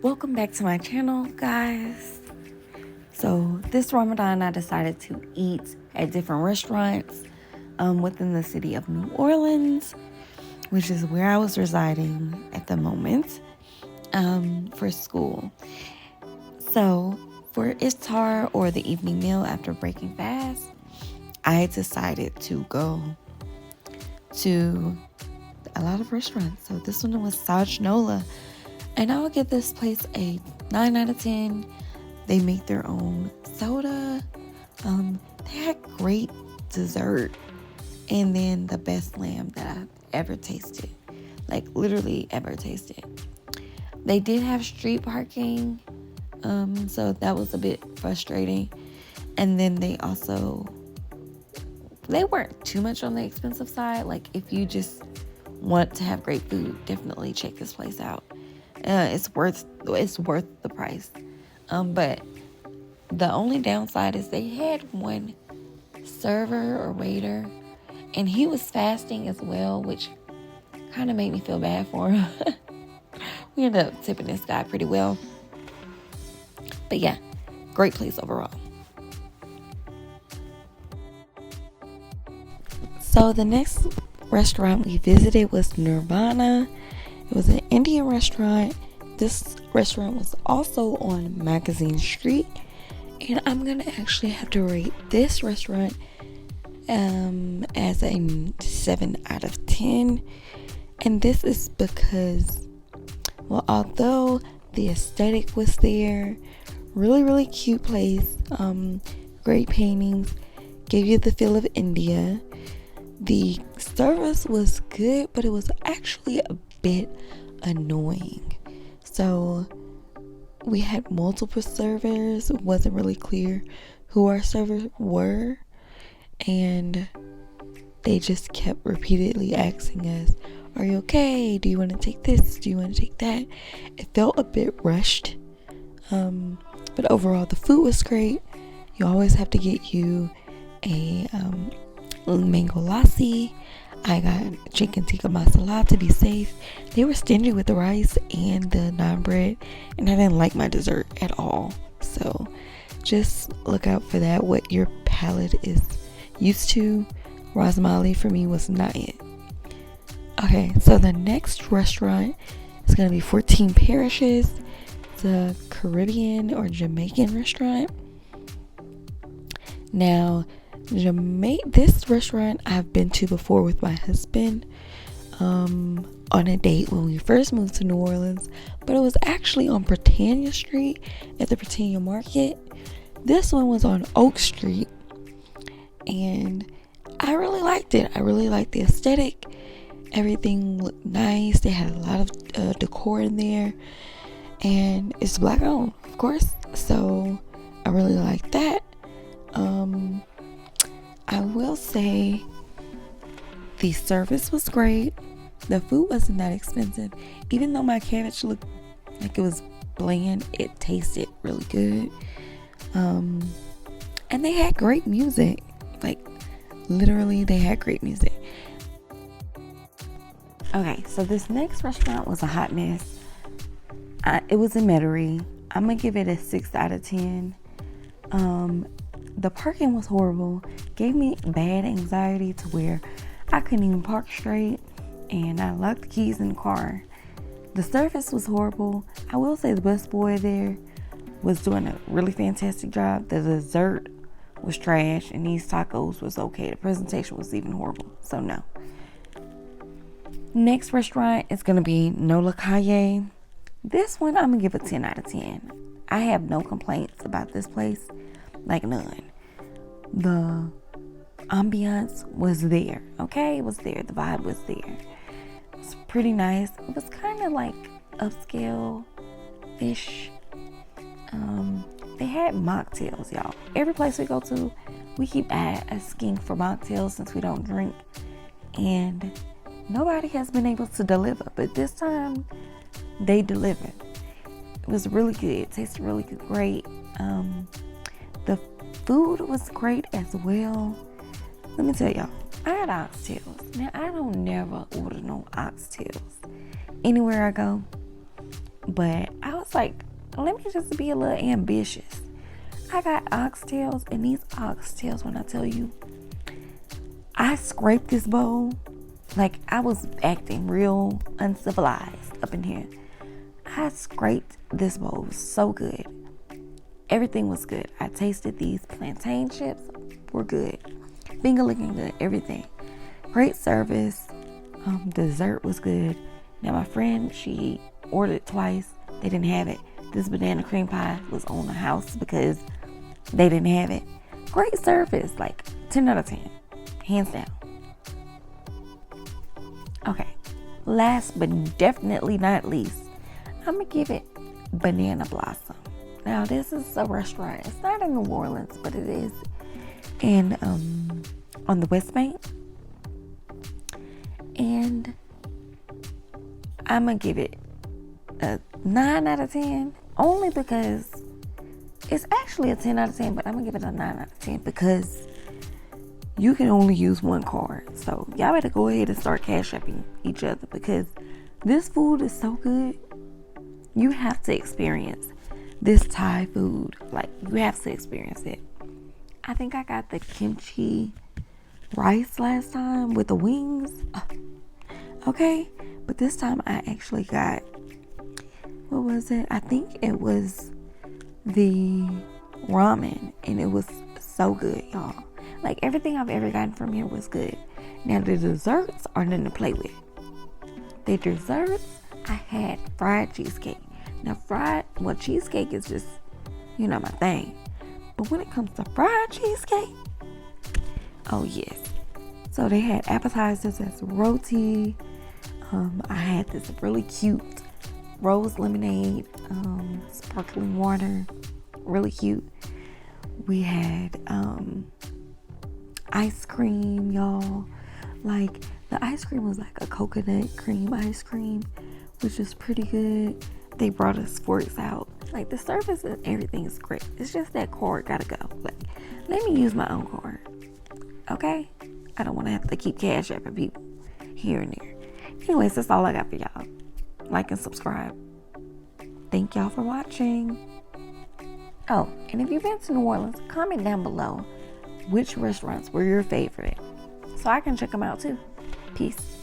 Welcome back to my channel, guys. So this Ramadan I decided to eat at different restaurants within the city of New Orleans, which is where I was residing at the moment for school. So for iftar, or the evening meal after breaking fast, I decided to go to a lot of restaurants. So this one was Saj Nola, and I would give this place a 9 out of 10. They make their own soda. They had great dessert, and then the best lamb that I've ever tasted, like literally ever tasted. They did have street parking, so that was a bit frustrating. And then they weren't too much on the expensive side. Like, if you just want to have great food, definitely check this place out. It's worth the price. But the only downside is they had one server or waiter, and he was fasting as well, which kind of made me feel bad for him. We ended up tipping this guy pretty well. But yeah, great place overall. So the next restaurant we visited was Nirvana. It was an Indian restaurant. This restaurant was also on Magazine Street, and I'm gonna actually have to rate this restaurant as a 7 out of 10. And this is because, well, although the aesthetic was there, really cute place, great paintings, gave you the feel of India. The service was good, but it was actually a bit annoying. So we had multiple servers. It wasn't really clear who our servers were, and they just kept repeatedly asking us, "Are you okay? Do you want to take this? Do you want to take that?" It felt a bit rushed, but overall the food was great. You always have to get you a mango lassi. I got chicken tikka masala to be safe. They were stingy with the rice and the naan bread, and I didn't like my dessert at all. So just look out for that, what your palate is used to. Rasmali for me was not it. Okay, so the next restaurant is going to be 14 Parishes. It's a Caribbean or Jamaican restaurant. Now, this restaurant I've been to before with my husband on a date when we first moved to New Orleans, but it was actually on Britannia Street at the Britannia Market. This one was on Oak Street, and I really liked it. I really liked the aesthetic. Everything looked nice. They had a lot of decor in there, and it's black owned, of course, so I really liked that. I will say the service was great. The food wasn't that expensive. Even though my cabbage looked like it was bland, it tasted really good. And they had great music. Like, literally, they had great music. Okay, so this next restaurant was a hot mess. It was in Metaire. I'm gonna give it a 6 out of 10. The parking was horrible. Gave me bad anxiety to where I couldn't even park straight, and I locked the keys in the car. The service was horrible. I will say the busboy there was doing a really fantastic job. The dessert was trash, and these tacos was okay. The presentation was even horrible, so no. Next restaurant is gonna be Nola Kee. This one I'm gonna give a 10 out of 10. I have no complaints about this place, like none. The ambiance was there, okay? It was there. The vibe was there. It's pretty nice. It was kind of like upscale-ish. They had mocktails, y'all. Every place we go to, we keep asking for mocktails since we don't drink, and nobody has been able to deliver. But this time, they delivered. It was really good. It tasted really good, great. The food was great as well. Let me tell y'all, I had oxtails. Now, I don't never order no oxtails. anywhere I go. But I was like, let me just be a little ambitious. I got oxtails, and these oxtails, when I tell you, I scraped this bowl like I was acting real uncivilized up in here. I scraped this bowl. It was so good. Everything was good. I tasted these plantain chips were good. Finger looking good. Everything. Great service. Dessert was good. Now my friend, she ordered twice. They didn't have it. This banana cream pie was on the house because they didn't have it. Great service. Like 10 out of 10. Hands down. Okay. Last but definitely not least, I'm going to give it Banana Blossom. Now, this is a restaurant. It's not in New Orleans, but it is in on the West Bank. And I'm going to give it a 9 out of 10. Only because it's actually a 10 out of 10, but I'm going to give it a 9 out of 10 because you can only use one card. So y'all better go ahead and start cash apping each other because this food is so good. You have to experience this Thai food. Like, you have to experience it. I think I got the kimchi rice last time with the wings. Okay. But this time I actually got, what was it? I think it was the ramen, and it was so good, y'all. Like, everything I've ever gotten from here was good. Now, the desserts are nothing to play with. The desserts, I had fried cheesecake. Now, cheesecake is just, my thing. But when it comes to fried cheesecake, oh, yes. So, they had appetizers as roti. I had this really cute rose lemonade, sparkling water. Really cute. We had ice cream, y'all. Like, the ice cream was like a coconut cream ice cream, which is pretty good. They brought us forks out. Like, the service and everything is great. It's just that card gotta go. Like, let me use my own card. Okay? I don't want to have to keep cash apping people here and there. Anyways, that's all I got for y'all. Like and subscribe. Thank y'all for watching. Oh, and if you've been to New Orleans, comment down below which restaurants were your favorite so I can check them out too. Peace.